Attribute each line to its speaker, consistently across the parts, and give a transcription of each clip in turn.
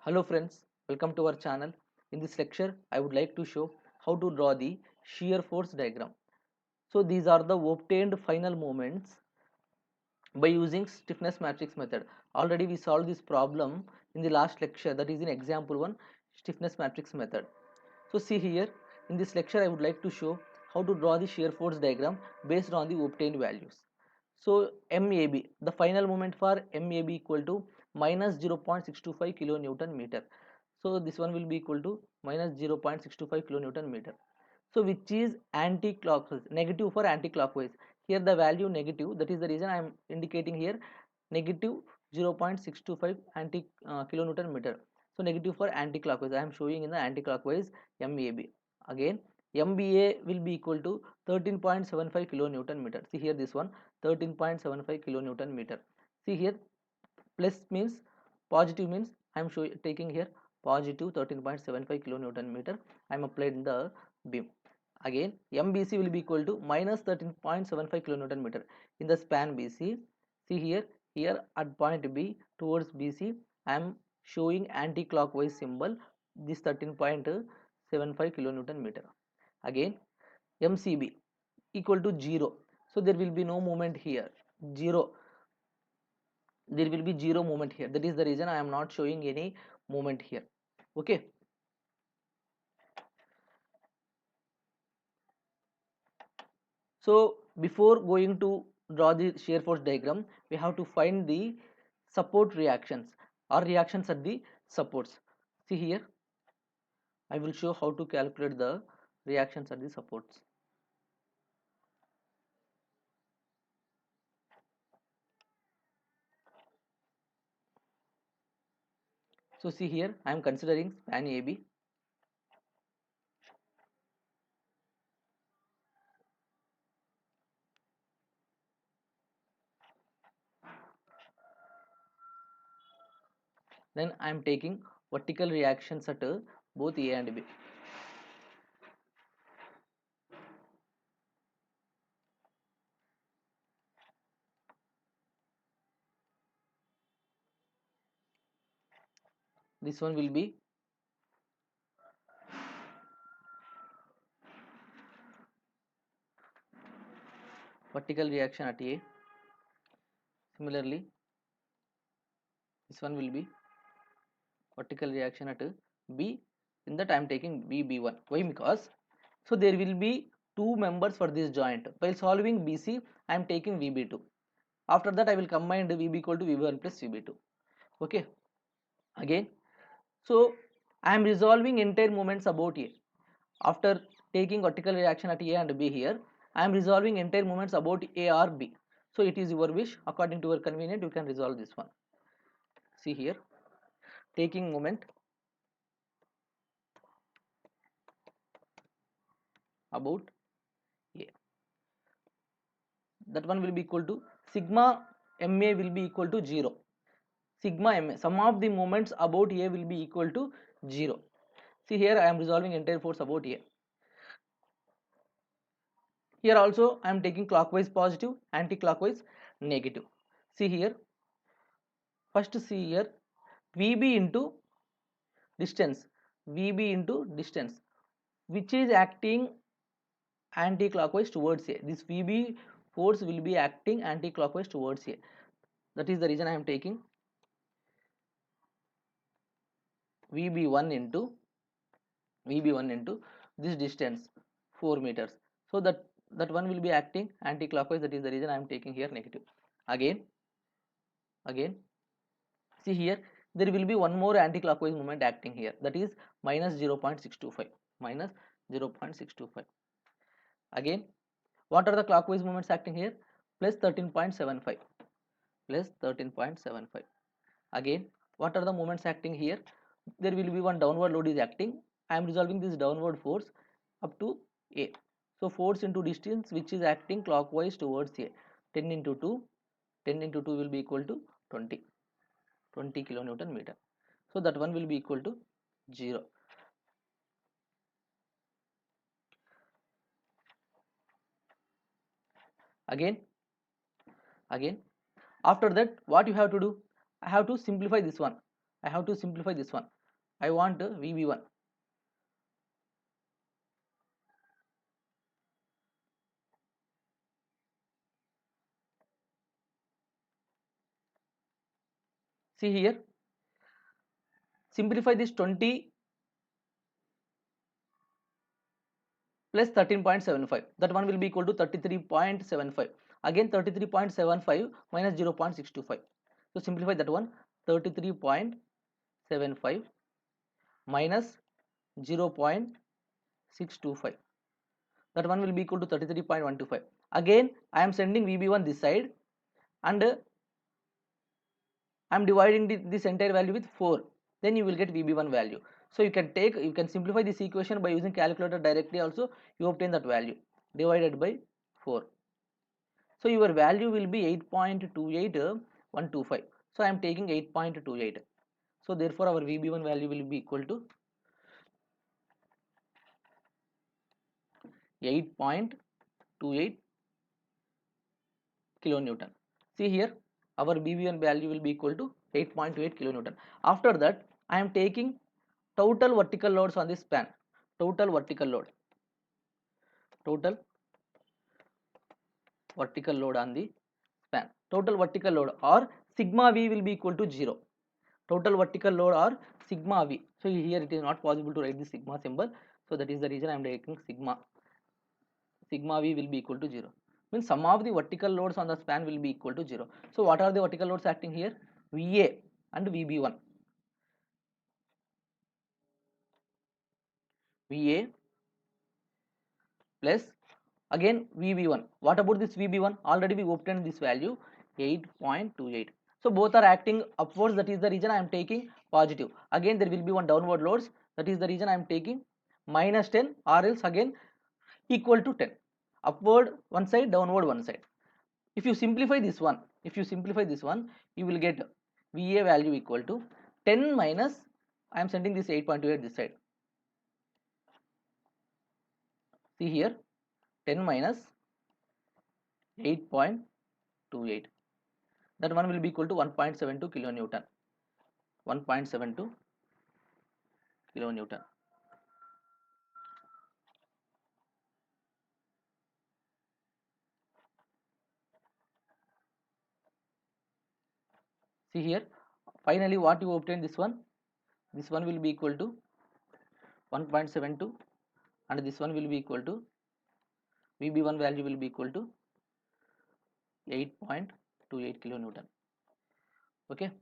Speaker 1: Hello friends, welcome to our channel. In this lecture, I would like to show how to draw the shear force diagram. So these are the obtained final moments by using stiffness matrix method. Already we solved this problem in the last lecture, that is in example 1, stiffness matrix method. So see here, in this lecture I would like to show how to draw the shear force diagram based on the obtained values. So MAB, the final moment for MAB equal to minus 0.625 kilonewton meter. So this one will be equal to minus 0.625 kilonewton meter. So which is anti-clockwise, negative for anti-clockwise. Here the value negative, that is the reason I am indicating here negative 0.625 anti kilonewton meter. So negative for anti-clockwise, I am showing in the anti-clockwise MAB. Again MBA will be equal to 13.75 kilonewton meter. See here this one 13.75 kilonewton meter. See here plus means positive means I am taking here positive 13.75 kilonewton meter. I am applied in the beam. Again MBC will be equal to minus 13.75 kilonewton meter in the span BC. See here at point B towards BC I am showing anti-clockwise symbol, this 13.75 kilonewton meter. Again MCB equal to 0, so there will be no movement here, 0, there will be 0 movement here, that is the reason I am not showing any movement here. Okay, so before going to draw the shear force diagram, we have to find the support reactions or reactions at the supports. See here I will show how to calculate the reactions at the supports. So see here I am considering span AB. Then I am taking vertical reactions at both A and B. This one will be vertical reaction at A. Similarly, this one will be vertical reaction at B. In that I am taking BB1. Why? Because so there will be two members for this joint. While solving BC, I am taking VB2. After that, I will combine the VB equal to VB1 plus VB2. Okay. Again, so I am resolving entire moments about A. After taking vertical reaction at A and B here, I am resolving entire moments about A or B. So it is your wish. According to your convenience, you can resolve this one. See here, taking moment about A. That one will be equal to sigma MA will be equal to 0. Sigma MA, sum of the moments about A will be equal to 0. See here I am resolving entire force about A. Here also I am taking clockwise positive, anti-clockwise negative. See here, first see here VB into distance, VB into distance, which is acting anti-clockwise towards A. This VB force will be acting anti-clockwise towards A. That is the reason I am taking VB1 into this distance 4 meters. So that one will be acting anti-clockwise. That is the reason I am taking here negative. Again see here there will be one more anti-clockwise movement acting here, that is minus 0.625, minus 0.625. Again what are the clockwise movements acting here? Plus 13.75, plus 13.75. Again what are the moments acting here? There will be one downward load is acting. I am resolving this downward force up to A. So force into distance which is acting clockwise towards A, 10 into 2, 10 into 2 will be equal to 20 kilonewton meter. So that one will be equal to 0. Again after that what you have to do? I have to simplify this one. I have to simplify this one. I want VB1. See here, simplify this 20 plus 13.75, that one will be equal to 33.75. Again 33.75 minus 0.625. So simplify that one, 33.75 minus 0.625, that one will be equal to 33.125. Again I am sending VB1 this side, and I am dividing this entire value with 4, then you will get VB1 value. So you can simplify this equation by using calculator directly also, you obtain that value divided by 4. So your value will be 8.28125. So I am taking 8.28. So therefore our VB1 value will be equal to 8.28 kilonewton. See here, our VB1 value will be equal to 8.28 kilonewton. After that I am taking total vertical loads on this span. Total vertical load on the span. Total vertical load or sigma V will be equal to 0. Total vertical load or sigma V. So here it is not possible to write the sigma symbol. So that is the reason I am taking sigma. Sigma V will be equal to 0. Means sum of the vertical loads on the span will be equal to 0. So what are the vertical loads acting here? VA and VB1. VA plus again VB1. What about this VB1? Already we obtained this value 8.28. So both are acting upwards, that is the reason I am taking positive. Again there will be one downward loads, that is the reason I am taking minus 10, or else again equal to 10. Upward one side, downward one side. If you simplify this one, you will get VA value equal to 10 minus, I am sending this 8.28 this side. See here, 10 minus 8.28, that one will be equal to 1.72 kilonewton. 1.72 kilonewton. See here, finally what you obtain, this one will be equal to 1.72, and this one will be equal to VB1 value will be equal to 8.28 kilonewton. Okay,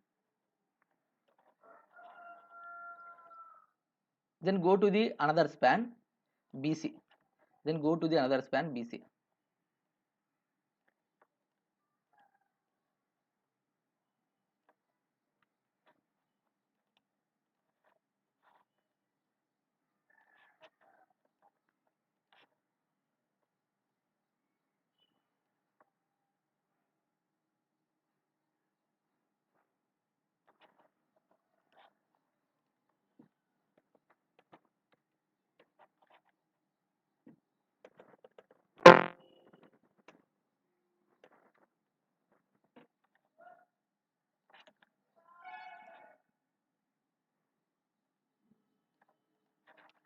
Speaker 1: then go to the another span BC.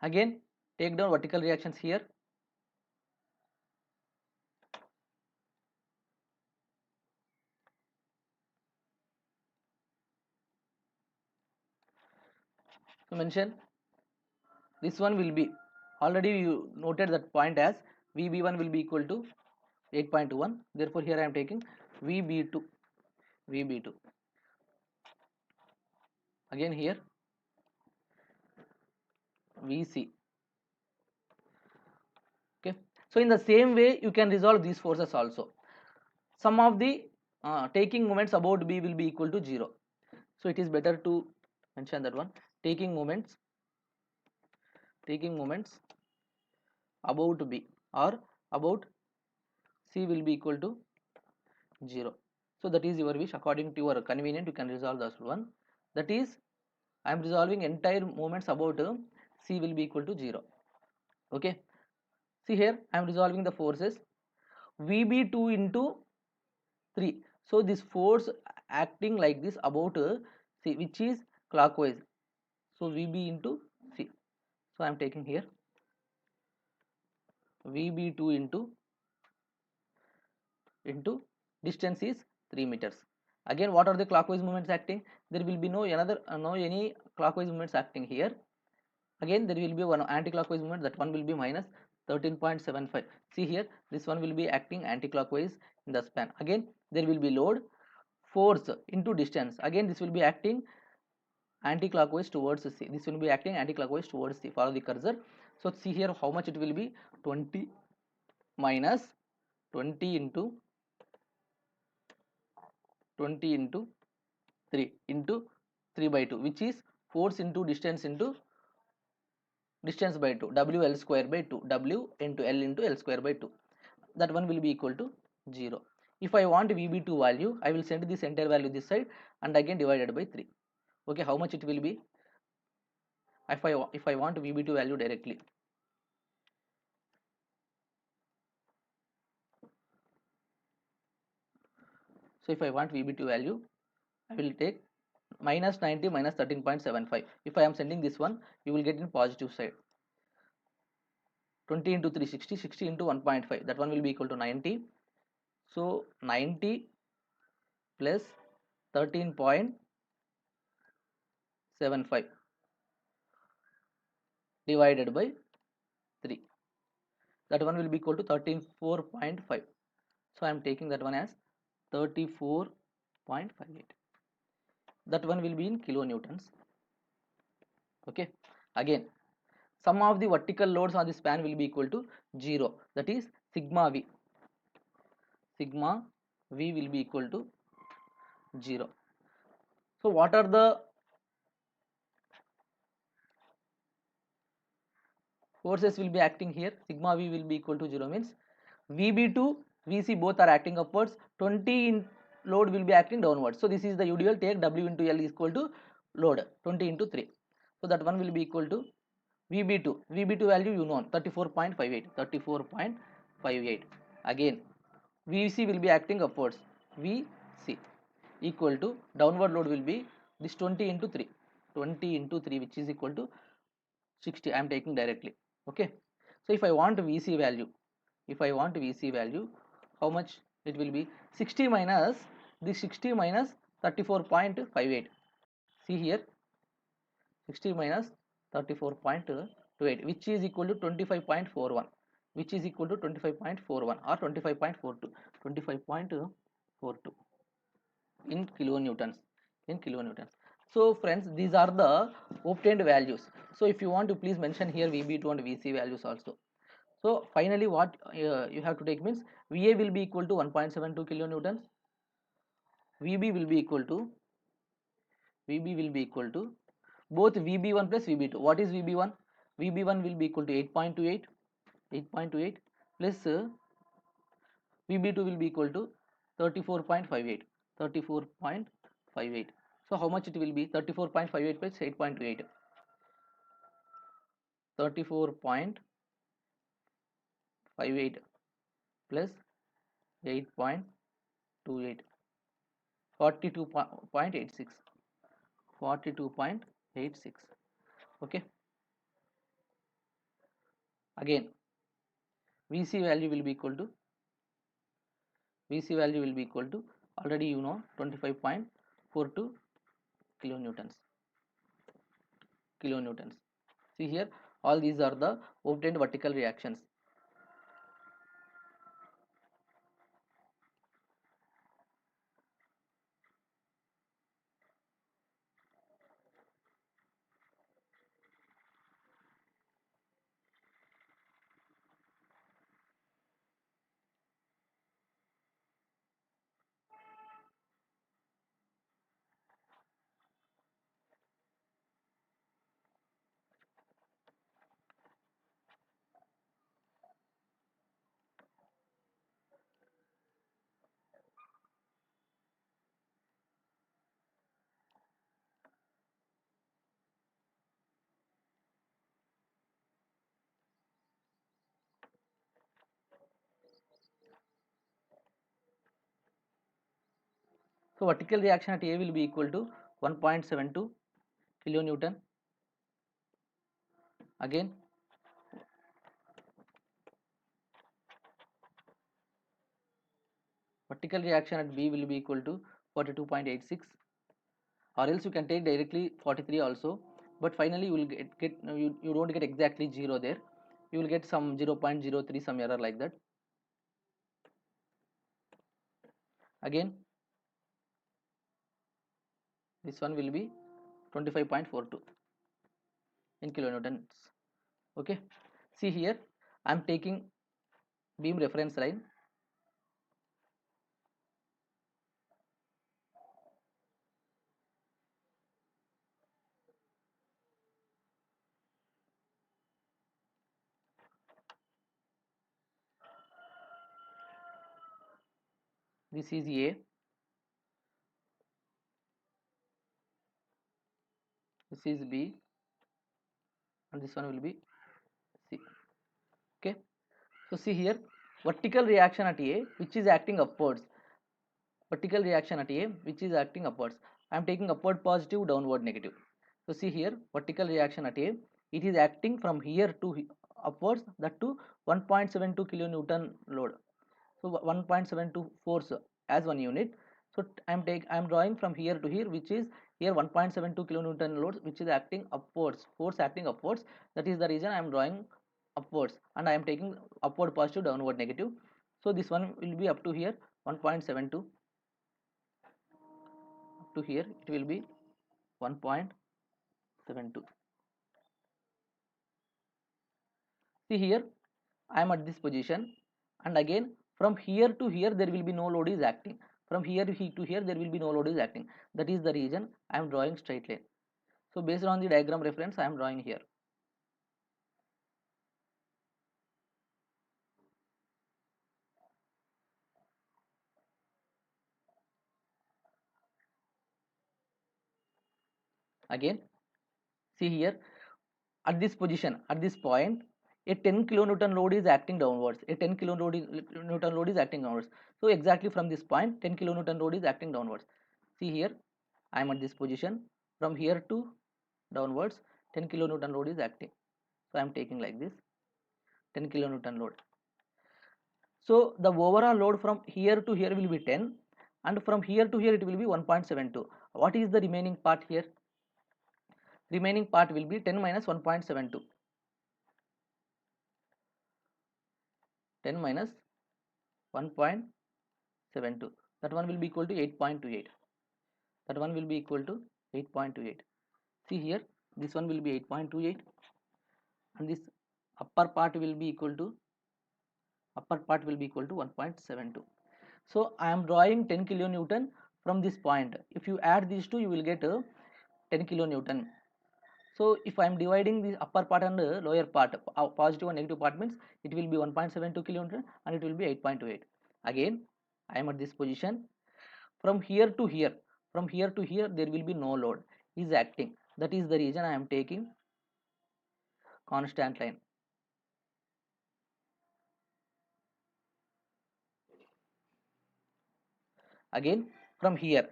Speaker 1: Again take down vertical reactions here. So mention this one will be, already you noted that point as VB1 will be equal to 8.21. Therefore here I am taking VB2. Again here VC. Okay, so in the same way you can resolve these forces also. Sum of the taking moments about B will be equal to 0. So it is better to mention that one. Taking moments about B or about C will be equal to 0. So that is your wish, according to your convenient you can resolve this one. That is, I am resolving entire moments about C will be equal to 0. Okay, see here I am resolving the forces VB2 into 3. So this force acting like this about C, which is clockwise. So VB into C. So I am taking here VB2 into distance is 3 meters. Again, what are the clockwise movements acting? There will be no any clockwise movements acting here. Again, there will be one anti-clockwise movement, that one will be minus 13.75. See here, this one will be acting anti-clockwise in the span. Again, there will be load, force into distance. Again, this will be acting anti-clockwise towards C. This will be acting anti-clockwise towards C. Follow the cursor. So see here how much it will be, 20 minus 20 into 20 into 3 into 3 by 2, which is force into distance by 2, WL square by 2, W into L square by 2. That one will be equal to 0. If I want VB2 value, I will send this entire value this side and again divided by 3. Okay, how much it will be if I want VB2 value directly? So if I want VB2 value, I will take minus 90 minus 13.75. If I am sending this one, you will get in positive side. 20 into 3, 60, 60 into 1.5, that one will be equal to 90. So 90 plus 13.75 divided by 3, that one will be equal to 34.5. So I am taking that one as 34.58. That one will be in kilonewtons. Okay, again, sum of the vertical loads on the span will be equal to 0, that is sigma V. Sigma V will be equal to 0. So what are the forces will be acting here? Sigma V will be equal to 0 means VB2, VC both are acting upwards, 20 in load will be acting downwards. So this is the usual, take W into L is equal to load 20 into 3. So that one will be equal to VB2. VB2 value you know 34.58. 34.58. Again, VC will be acting upwards. VC equal to downward load will be this 20 into 3. 20 into 3, which is equal to 60. I am taking directly. Okay. So if I want VC value, how much it will be? 60 minus this 60 minus 34.58. See here, 60 minus 34.28, which is equal to 25.41, which is equal to 25.41 or 25.42, 25.42 in kilonewtons. So friends, these are the obtained values. So if you want to, please mention here VB2 and VC values also. So finally what you have to take means VA will be equal to 1.72 kilonewtons, VB will be equal to both VB1 plus VB2. What is VB1? VB1 will be equal to 8.28 plus VB2 will be equal to 34.58. So how much it will be? 34.58 plus 8.28. 34.58 plus 8.28. 42.86. 42.86. Okay. Again, VC value will be equal to already you know 25.42 kilonewtons. See here, all these are the obtained vertical reactions. So vertical reaction at A will be equal to 1.72 kilonewton. Again, vertical reaction at B will be equal to 42.86, or else you can take directly 43 also, but finally you will you don't get exactly 0 there, you will get some 0.03, some error like that. Again, this one will be 25.42 in kilonewtons. Okay, see here I am taking beam reference line. This is A, this is B, and this one will be C. Okay, so see here, vertical reaction at A which is acting upwards, vertical reaction at A which is acting upwards. I am taking upward positive, downward negative. So see here, vertical reaction at A, it is acting from here to upwards, that to 1.72 kilonewton load. So 1.72 force as one unit. So I am drawing from here to here, which is here 1.72 kilonewton load, which is acting upwards, force acting upwards. That is the reason I am drawing upwards, and I am taking upward positive, downward negative. So this one will be up to here 1.72, up to here it will be 1.72. See here, I am at this position, and again from here to here there will be no load is acting. From here to here there will be no load is acting. That is the reason I am drawing straight line. So based on the diagram reference I am drawing here. Again, see here, at this position, at this point, a 10 kilonewton load is acting downwards. A 10 kilonewton load is acting downwards. So exactly from this point 10 kilonewton load is acting downwards. See here, I am at this position. From here to downwards 10 kilonewton load is acting. So I am taking like this 10 kilonewton load. So the overall load from here to here will be 10, and from here to here it will be 1.72. What is the remaining part here? Remaining part will be 10 minus 1.72. 10 minus 1.72. That one will be equal to 8.28. That one will be equal to 8.28. See here, this one will be 8.28, and this upper part will be equal to 1.72. So I am drawing 10 kilonewton from this point. If you add these two, you will get 10 kilonewton. So if I am dividing the upper part and the lower part, positive and negative part, means it will be 1.72 kilonewton and it will be 8.28. Again, I am at this position. From here to here, there will be no load is acting. That is the reason I am taking constant line. Again from here,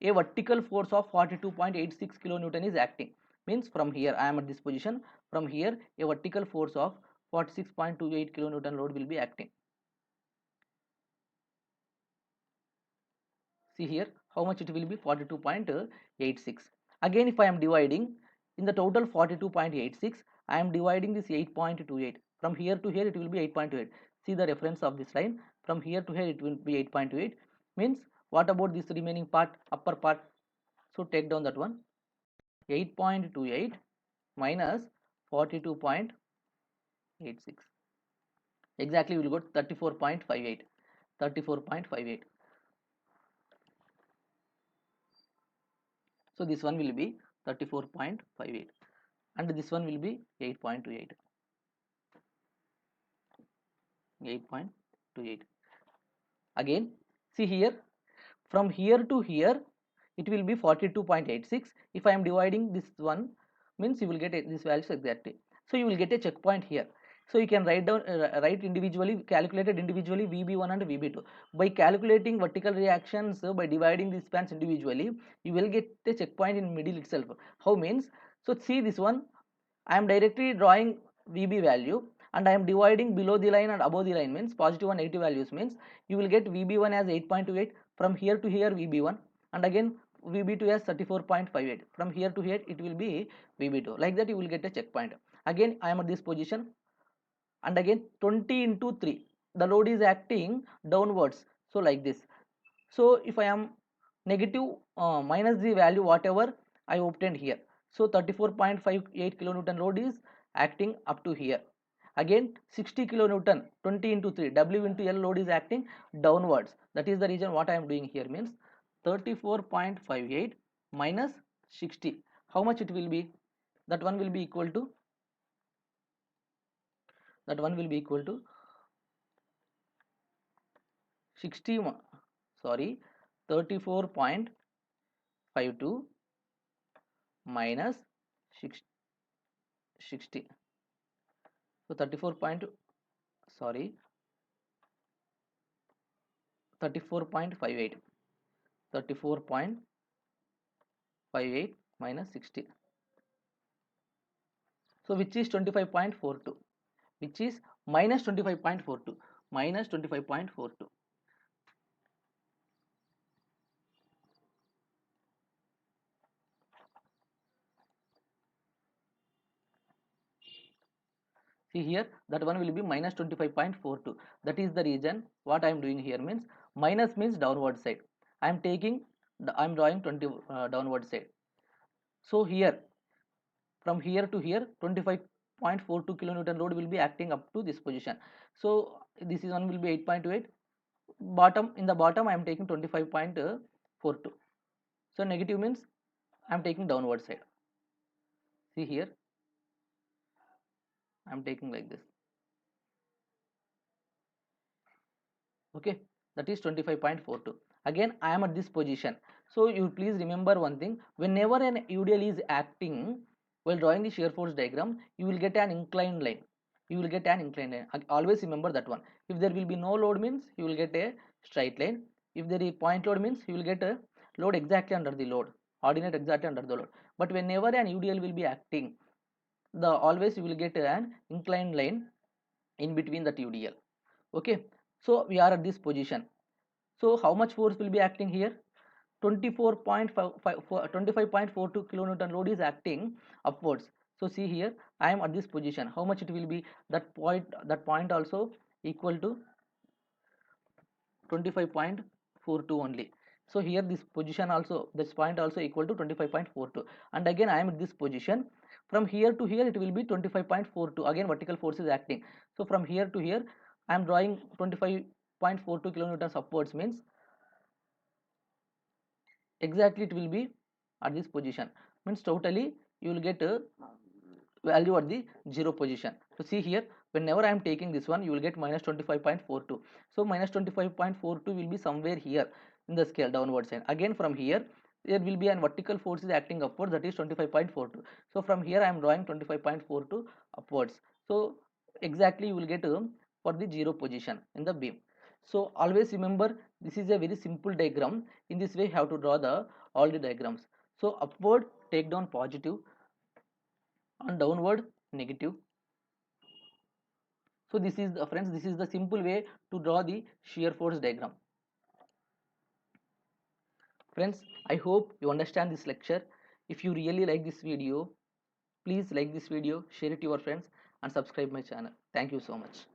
Speaker 1: a vertical force of 42.86 kilonewton is acting. Means from here I am at this position. From here a vertical force of 46.28 kilonewton load will be acting. See here how much it will be, 42.86. Again if I am dividing in the total 42.86, I am dividing this 8.28. From here to here it will be 8.28. See the reference of this line. From here to here it will be 8.28. Means what about this remaining part, upper part? So take down that one. 8.28 minus 42.86. Exactly we will go 34.58. 34.58. So this one will be 34.58 and this one will be 8.28. 8.28. Again see here, from here to here it will be 42.86. If I am dividing this one, means you will get this values exactly. So you will get a checkpoint here. So you can write down write individually, calculated individually VB1 and VB2. By calculating vertical reactions, by dividing these spans individually, you will get a checkpoint in middle itself. How means? So see this one, I am directly drawing VB value and I am dividing below the line and above the line, means positive and negative values, means you will get VB1 as 8.28, from here to here VB1, and again VB2 as 34.58, from here to here it will be VB2, like that you will get a checkpoint. Again I am at this position, and again 20 into 3, the load is acting downwards, so like this. So if I am negative minus the value whatever I obtained here, so 34.58 kilonewton load is acting up to here. Again 60 kilonewton, 20 into 3, W into L load is acting downwards. That is the reason what I am doing here, means 34.58 minus 60, how much it will be? That one will be equal to, 60, sorry, 34.52 minus 60. So 34 point, sorry, 34.58, 34.58 minus 60, so which is 25.42, which is minus 25.42, minus 25.42. See here, that one will be minus 25.42. That is the reason what I am doing here, means minus means downward side. I am taking, I am drawing 20 downward side. So here, from here to here, 25.42 kilonewton load will be acting up to this position. So this is one will be 8.28. Bottom, in the bottom I am taking 25.42. So negative means I am taking downward side. See here, I am taking like this. Okay, that is 25.42. Again I am at this position. So you please remember one thing, whenever an UDL is acting while drawing the shear force diagram, you will get an inclined line, you will get an inclined line. Always remember that one. If there will be no load, means you will get a straight line. If there is point load, means you will get a load exactly under the load, ordinate exactly under the load. But whenever an UDL will be acting, the always you will get an inclined line in between that UDL. Okay, so we are at this position. So how much force will be acting here? 25.42 kilonewton load is acting upwards. So see here, I am at this position. How much it will be? That point also equal to 25.42 only. So here this position also, this point also equal to 25.42, and again I am at this position. From here to here it will be 25.42. Again vertical force is acting. So from here to here I am drawing 25.42 kilonewtons upwards, means exactly it will be at this position, means totally you will get a value at the 0 position. So see here, whenever I am taking this one, you will get minus 25.42. So minus 25.42 will be somewhere here in the scale downward side. Again from here there will be an vertical force is acting upward, that is 25.42. So from here I am drawing 25.42 upwards. So exactly you will get for the 0 position in the beam. So always remember, this is a very simple diagram. In this way you have to draw the all the diagrams. So upward take down positive and downward negative. So this is the friends, this is the simple way to draw the shear force diagram. Friends, I hope you understand this lecture. If you really like this video, please like this video, share it to your friends and subscribe my channel. Thank you so much.